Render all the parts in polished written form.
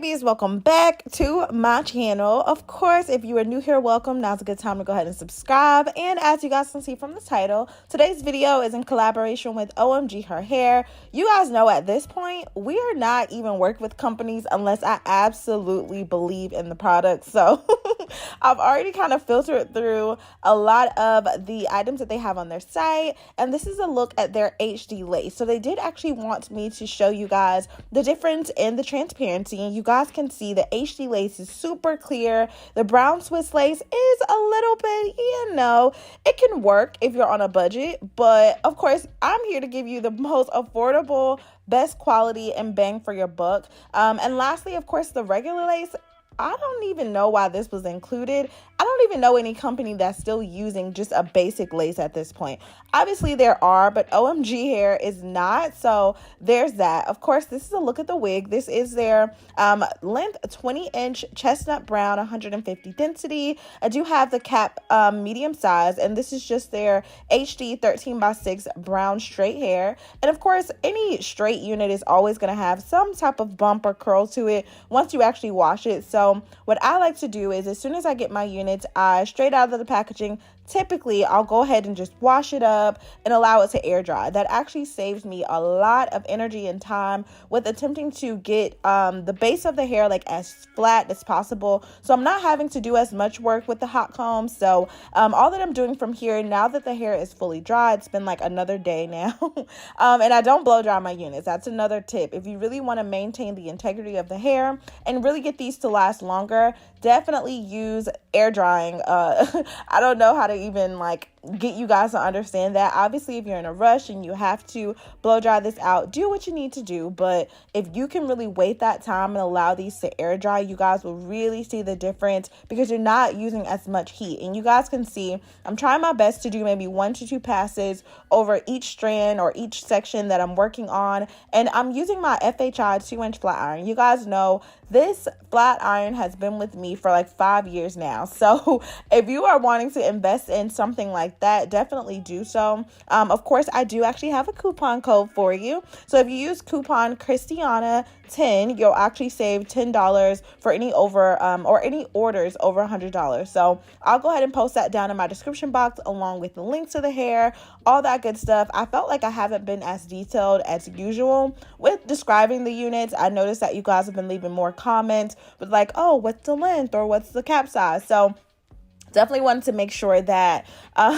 babies, welcome back to my channel. Of course, if you are new here, welcome. Now's a good time to go ahead and subscribe. And as you guys can see from the title, today's video is in collaboration with 𝐿.omgherhair. You guys know at this point, we are not even working with companies unless I absolutely believe in the product. So I've already kind of filtered through a lot of the items that they have on their site. And this is a look at their HD lace. So they did actually want me to show you guys the difference in the transparency. And you guys can see the HD lace is super clear. The brown Swiss lace is a little bit, it can work if you're on a budget. But of course, I'm here to give you the most affordable, best quality, and bang for your buck. And lastly, of course, the regular lace. I don't even know why this was included. I don't even know any company that's still using just a basic lace at this point. Obviously there are, but 𝐿.omgherhair is not. So there's that. Of course, this is a look at the wig. This is their length 20-inch chestnut brown, 150 density. I do have the cap medium size, and this is just their HD 13x6 brown straight hair. And of course, any straight unit is always going to have some type of bump or curl to it once you actually wash it. So what I like to do is as soon as I get my units, I straight out of the packaging, typically I'll go ahead and just wash it up and allow it to air dry. That actually saves me a lot of energy and time with attempting to get the base of the hair like as flat as possible. So I'm not having to do as much work with the hot comb. So all that I'm doing from here, now that the hair is fully dry, it's been like another day now. And I don't blow dry my units. That's another tip. If you really want to maintain the integrity of the hair and really get these to last longer, definitely use air drying. I don't know how to even get you guys to understand that. Obviously, if you're in a rush and you have to blow dry this out, do what you need to do. But if you can really wait that time and allow these to air dry, you guys will really see the difference because you're not using as much heat. And you guys can see I'm trying my best to do maybe 1 to 2 passes over each strand or each section that I'm working on. And I'm using my FHI 2-inch flat iron. You guys know this flat iron has been with me for like 5 years now. So if you are wanting to invest in something like that, definitely do so. Of course, I do actually have a coupon code for you. So if you use coupon Christiana10, you'll actually save $10 for any any orders over $100. So I'll go ahead and post that down in my description box along with the link to the hair, all that good stuff. I felt like I haven't been as detailed as usual with describing the units. I noticed that you guys have been leaving more comments with like, oh, what's the length or what's the cap size? So definitely wanted to make sure that, I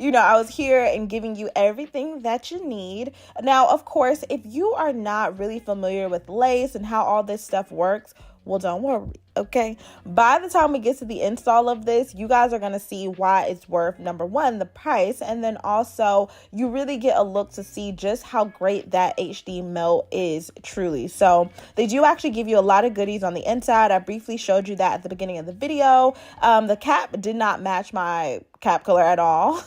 was here and giving you everything that you need. Now, of course, if you are not really familiar with lace and how all this stuff works, well, don't worry, okay? By the time we get to the install of this, you guys are going to see why it's worth, number one, the price, and then also you really get a look to see just how great that HD melt is truly. So they do actually give you a lot of goodies on the inside. I briefly showed you that at the beginning of the video. The cap did not match my cap color at all.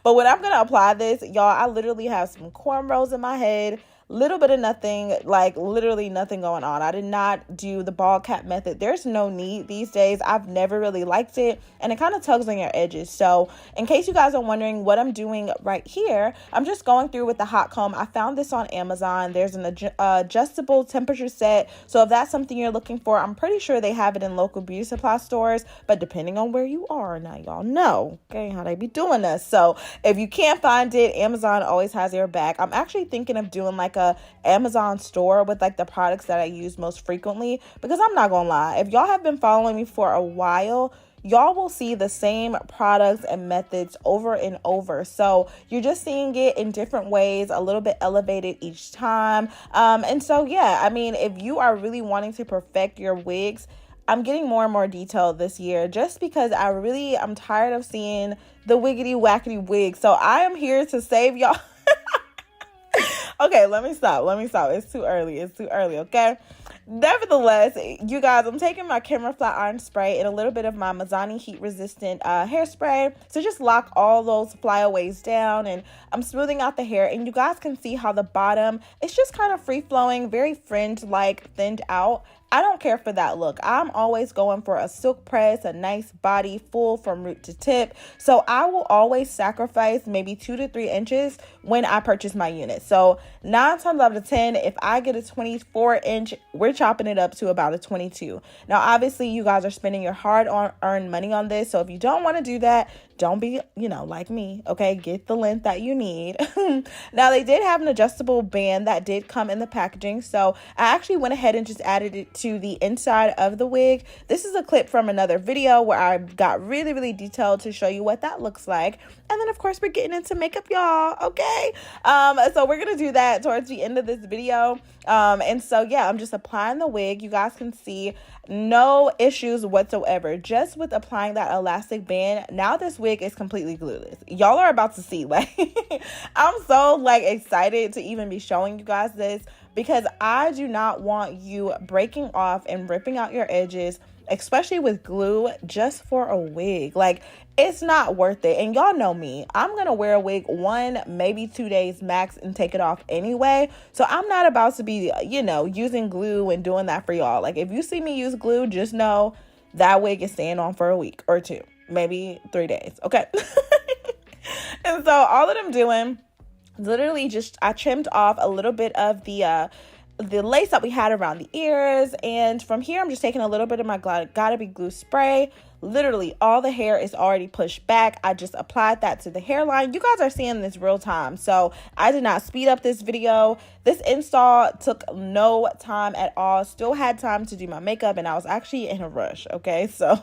But when I'm going to apply this, y'all, I literally have some cornrows in my head. Little bit of nothing, like literally nothing going on. I did not do the ball cap method. There's no need these days. I've never really liked it, and it kind of tugs on your edges. So in case you guys are wondering what I'm doing right here, I'm just going through with the hot comb. I found this on Amazon. There's an adjustable temperature set. So if that's something you're looking for, I'm pretty sure they have it in local beauty supply stores, but depending on where you are, now y'all know, okay, how they be doing this. So if you can't find it, Amazon always has your back. I'm actually thinking of doing like a Amazon store with like the products that I use most frequently, because I'm not gonna lie, if y'all have been following me for a while, y'all will see the same products and methods over and over. So you're just seeing it in different ways, a little bit elevated each time. And so, yeah, I mean, if you are really wanting to perfect your wigs, I'm getting more and more detailed this year just because I'm tired of seeing the wiggity wackety wig. So I am here to save y'all. Okay, let me stop. It's too early, okay? Nevertheless, you guys, I'm taking my camera flat iron spray and a little bit of my Mizani heat resistant hairspray to just lock all those flyaways down, and I'm smoothing out the hair, and you guys can see how the bottom is just kind of free flowing, very fringe like, thinned out. I don't care for that look. I'm always going for a silk press, a nice body, full from root to tip. So I will always sacrifice maybe 2 to 3 inches when I purchase my unit. So 9 times out of 10, if I get a 24-inch, we're chopping it up to about a 22. Now, obviously, you guys are spending your hard-earned money on this. So if you don't want to do that, don't be, like me, okay? Get the length that you need. Now, they did have an adjustable band that did come in the packaging. So I actually went ahead and just added it to the inside of the wig. This is a clip from another video where I got really, really detailed to show you what that looks like. And then, of course, we're getting into makeup, y'all, okay? So we're going to do that towards the end of this video. And so, yeah, I'm just applying the wig. You guys can see no issues whatsoever. Just with applying that elastic band, now this wig is completely glueless. Y'all are about to see, like, I'm so, like, excited to even be showing you guys this because I do not want you breaking off and ripping out your edges, especially with glue, just for a wig. Like, it's not worth it. And y'all know me, I'm gonna wear a wig 1, maybe 2 days max and take it off anyway. So I'm not about to be, using glue and doing that for y'all. Like, if you see me use glue, just know that wig is staying on for a week or 2, maybe 3 days, okay? And so all that I'm doing, literally I trimmed off a little bit of the lace that we had around the ears, and from here I'm just taking a little bit of my Gotta Be glue spray. Literally all the hair is already pushed back. I just applied that to the hairline. You guys are seeing this real time, so I did not speed up this video. This install took no time at all. Still had time to do my makeup, and I was actually in a rush, okay? So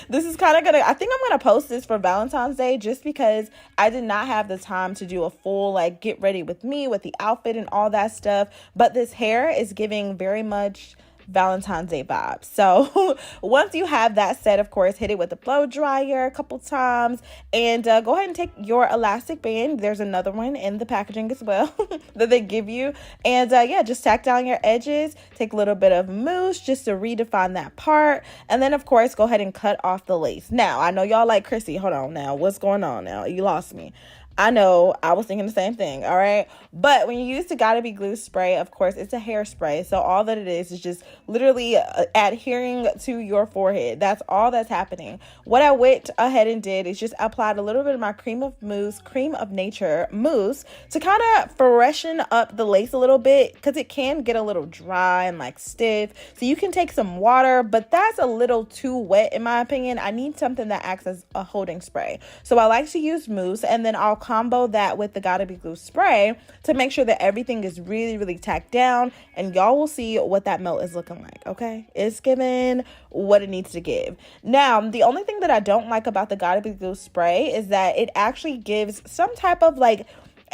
this is kind of I think I'm gonna post this for Valentine's Day just because I did not have the time to do a full get ready with me with the outfit and all that stuff. But this hair is giving very much Valentine's Day vibes. So once you have that set, of course, hit it with the blow dryer a couple times, and go ahead and take your elastic band. There's another one in the packaging as well that they give you, and yeah, just tack down your edges, take a little bit of mousse just to redefine that part, and then of course go ahead and cut off the lace. Now I know y'all like, Chrissy, hold on now, what's going on now? You lost me. I know, I was thinking the same thing, all right? But when you use the Gotta Be glue spray, of course, it's a hairspray. So all that it is just literally adhering to your forehead. That's all that's happening. What I went ahead and did is just applied a little bit of my cream of nature mousse to kind of freshen up the lace a little bit because it can get a little dry and stiff. So you can take some water, but that's a little too wet in my opinion. I need something that acts as a holding spray. So I like to use mousse, and then I'll combo that with the Gotta Be glue spray to make sure that everything is really, really tacked down, and y'all will see what that melt is looking like, okay? It's giving what it needs to give. Now, the only thing that I don't like about the Gotta Be glue spray is that it actually gives some type of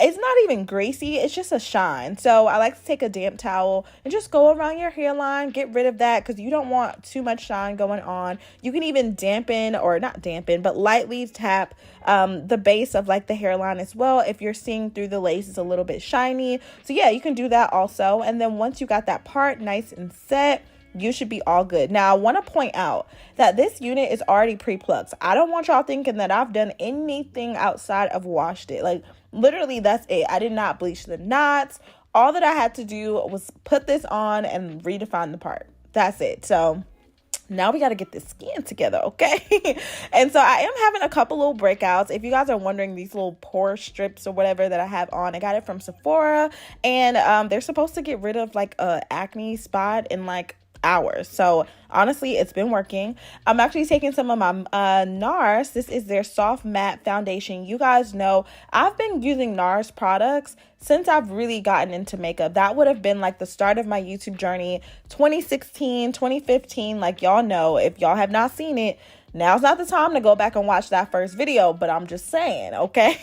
it's not even greasy, it's just a shine. So I like to take a damp towel and just go around your hairline, get rid of that because you don't want too much shine going on. You can even dampen, or not dampen, but lightly tap the base of the hairline as well if you're seeing through the lace is a little bit shiny. So yeah, you can do that also. And then once you got that part nice and set, you should be all good. Now, I want to point out that this unit is already pre-plucked. I don't want y'all thinking that I've done anything outside of washed it. Literally, that's it. I did not bleach the knots. All that I had to do was put this on and redefine the part. That's it. So now we got to get this skin together, okay? And so I am having a couple little breakouts. If you guys are wondering, these little pore strips or whatever that I have on, I got it from Sephora, and they're supposed to get rid of a acne spot in hours. So honestly, it's been working. I'm actually taking some of my NARS. This is their soft matte foundation. You guys know I've been using NARS products since I've really gotten into makeup. That would have been the start of my YouTube journey, 2016, 2015. Y'all know, if y'all have not seen it, now's not the time to go back and watch that first video, but I'm just saying, okay?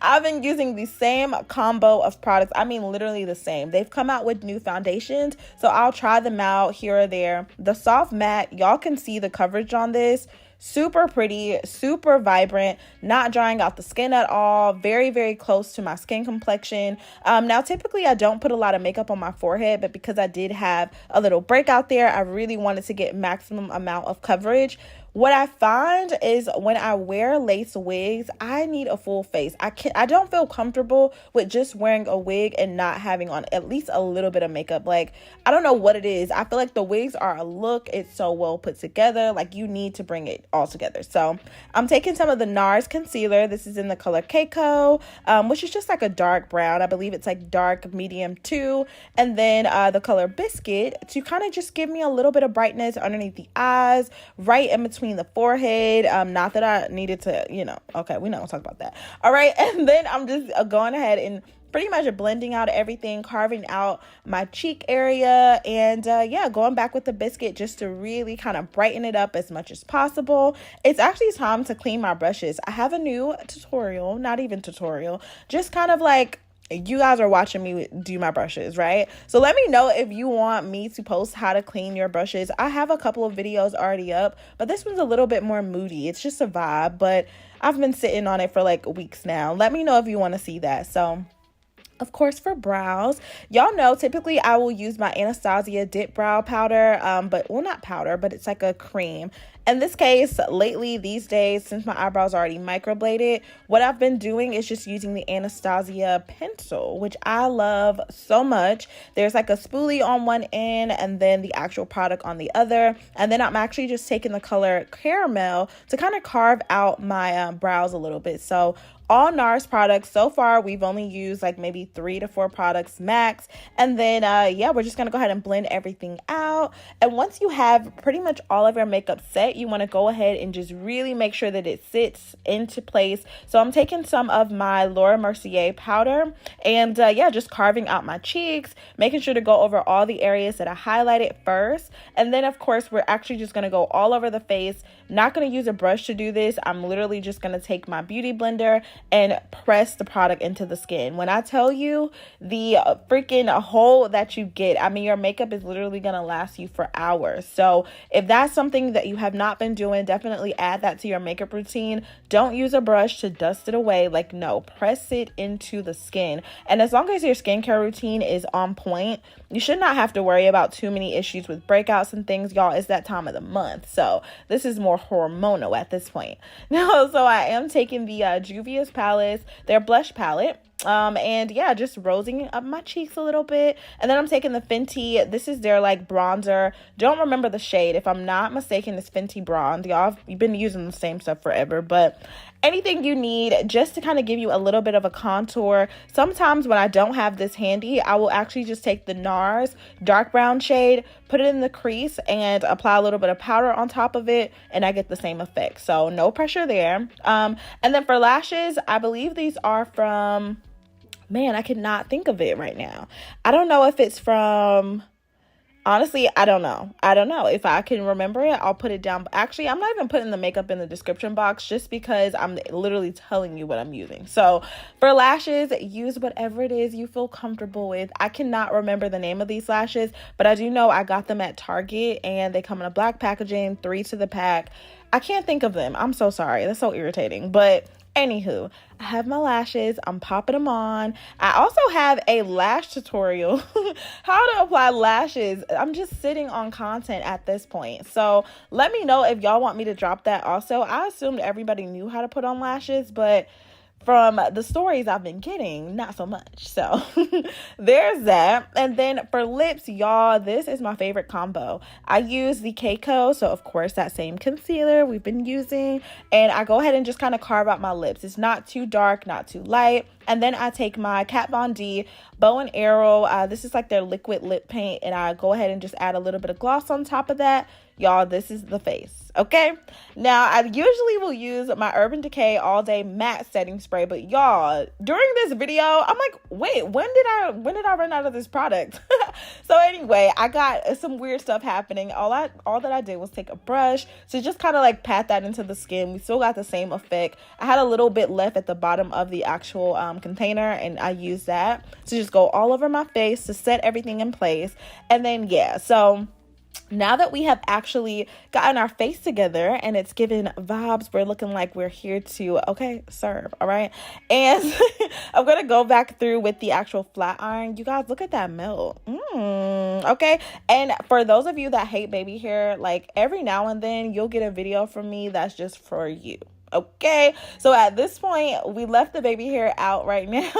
I've been using the same combo of products. I mean, literally the same. They've come out with new foundations, so I'll try them out here or there. The soft matte, y'all can see the coverage on this. Super pretty, super vibrant, not drying out the skin at all. Very, very close to my skin complexion. Now, typically, I don't put a lot of makeup on my forehead, but because I did have a little breakout there, I really wanted to get maximum amount of coverage. What I find is when I wear lace wigs, I need a full face. I don't feel comfortable with just wearing a wig and not having on at least a little bit of makeup. Like, I don't know what it is. I feel like the wigs are a look. It's so well put together. Like, you need to bring it all together. So I'm taking some of the NARS concealer. This is in the color 𝐾𝐞𝐭, which is just like a dark brown. I believe it's like dark medium 2. And then the color Biscuit to kind of just give me a little bit of brightness underneath the eyes, right in between the forehead. Not that I needed to, okay, we not gonna talk about that. All right. And then I'm just going ahead and pretty much blending out everything, carving out my cheek area, and yeah, going back with the Biscuit just to really kind of brighten it up as much as possible. It's actually time to clean my brushes. I have a new tutorial, not even tutorial, just kind of like, you guys are watching me do my brushes, right? So let me know if you want me to post how to clean your brushes. I have a couple of videos already up, but this one's a little bit more moody. It's just a vibe, but I've been sitting on it for like weeks now. Let me know if you want to see that. So of course, for brows, y'all know typically I will use my Anastasia Dip Brow Powder, but not powder, but it's like a cream. In this case, lately, these days, since my eyebrows are already microbladed, what I've been doing is just using the Anastasia pencil, which I love so much. There's like a spoolie on one end and then the actual product on the other. And then I'm actually just taking the color Caramel to kind of carve out my brows a little bit. So all NARS products. So far, we've only used like maybe 3 to 4 products max. And then, yeah, we're just going to go ahead and blend everything out. And once you have pretty much all of your makeup set, you want to go ahead and just really make sure that it sits into place. So I'm taking some of my Laura Mercier powder and, yeah, just carving out my cheeks, making sure to go over all the areas that I highlighted first. And then, of course, we're actually just going to go all over the face. Not going to use a brush to do this. I'm literally just going to take my beauty blender and press the product into the skin. When I tell you the freaking hold that you get, I mean, your makeup is literally going to last you for hours. So if that's something that you have not been doing, definitely add that to your makeup routine. Don't use a brush to dust it away. Like, no, press it into the skin. And as long as your skincare routine is on point, you should not have to worry about too many issues with breakouts and things. Y'all, it's that time of the month. So this is more hormonal at this point. Now, so I am taking the Juvia's Palace, their blush palette. And yeah, just rosing up my cheeks a little bit. And then I'm taking the Fenty. This is their like bronzer. Don't remember the shade. If I'm not mistaken, it's Fenty Bronze. Y'all, you've been using the same stuff forever, but anything you need just to kind of give you a little bit of a contour. Sometimes when I don't have this handy, I will actually just take the NARS dark brown shade, put it in the crease, and apply a little bit of powder on top of it, and I get the same effect. So no pressure there. And then for lashes, I believe these are from, man, I cannot think of it right now. I don't know if it's from, honestly, I don't know. If I can remember it, I'll put it down. Actually, I'm not even putting the makeup in the description box just because I'm literally telling you what I'm using. So for lashes, use whatever it is you feel comfortable with. I cannot remember the name of these lashes, but I do know I got them at Target and they come in a black packaging, 3 to the pack. I can't think of them. I'm so sorry. That's so irritating. But anywho, I have my lashes. I'm popping them on. I also have a lash tutorial, how to apply lashes. I'm just sitting on content at this point. So let me know if y'all want me to drop that also. I assumed everybody knew how to put on lashes, but from the stories I've been getting, not so much. So there's that. And then for lips, y'all, this is my favorite combo. I use the 𝐾𝐞𝐭, so of course that same concealer we've been using, and I go ahead and just kind of carve out my lips. It's not too dark, not too light. And then I take my Kat Von D Bow and Arrow. This is like their liquid lip paint, and I go ahead and just add a little bit of gloss on top of that. Y'all, this is the face, okay? Now, I usually will use my Urban Decay All Day Matte Setting Spray, but y'all, during this video, I'm like, wait, when did I run out of this product? So anyway, I got some weird stuff happening. All that I did was take a brush to just kind of like pat that into the skin. We still got the same effect. I had a little bit left at the bottom of the actual container, and I used that to just go all over my face to set everything in place. And then, yeah, so now that we have actually gotten our face together and it's giving vibes, we're looking like we're here to, okay, serve, all right? And I'm going to go back through with the actual flat iron. You guys, look at that melt. Okay? And for those of you that hate baby hair, like every now and then you'll get a video from me that's just for you. Okay, so at this point, we left the baby hair out right now,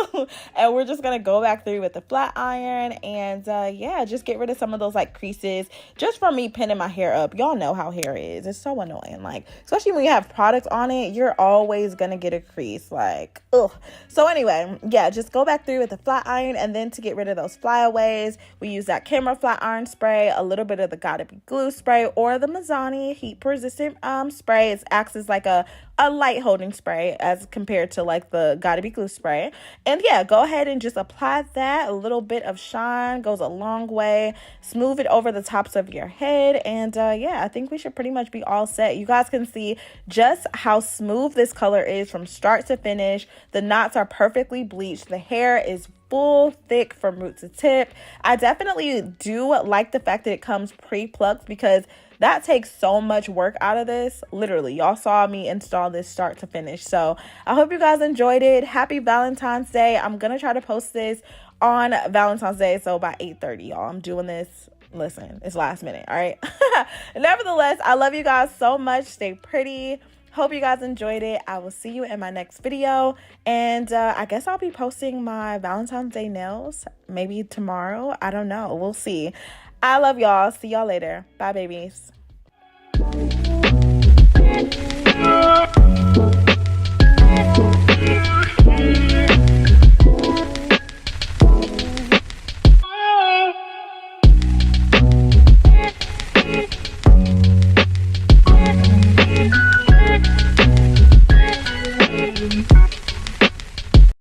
and we're just gonna go back through with the flat iron and yeah, just get rid of some of those like creases just from me pinning my hair up. Y'all know how hair is. It's so annoying, like especially when you have products on it, you're always gonna get a crease, like ugh. So anyway, yeah, just go back through with the flat iron, and then to get rid of those flyaways, we use that camera flat iron spray, a little bit of the Gotta Be Glue spray, or the Mizani heat resistant spray. It acts as like a light holding spray as compared to like the Gotta Be Glue spray. And yeah, go ahead and just apply that. A little bit of shine goes a long way. Smooth it over the tops of your head, and yeah, I think we should pretty much be all set. You guys can see just how smooth this color is from start to finish. The knots are perfectly bleached. The hair is full, thick from root to tip. I definitely do like the fact that it comes pre-plucked, because that takes so much work out of this. Literally, y'all saw me install this start to finish. So I hope you guys enjoyed it. Happy Valentine's Day. I'm gonna try to post this on Valentine's Day, so by 8:30, y'all. I'm doing this. Listen, it's last minute, all right? Nevertheless, I love you guys so much. Stay pretty. Hope you guys enjoyed it. I will see you in my next video. And I guess I'll be posting my Valentine's Day nails maybe tomorrow. I don't know. We'll see. I love y'all. See y'all later. Bye, babies.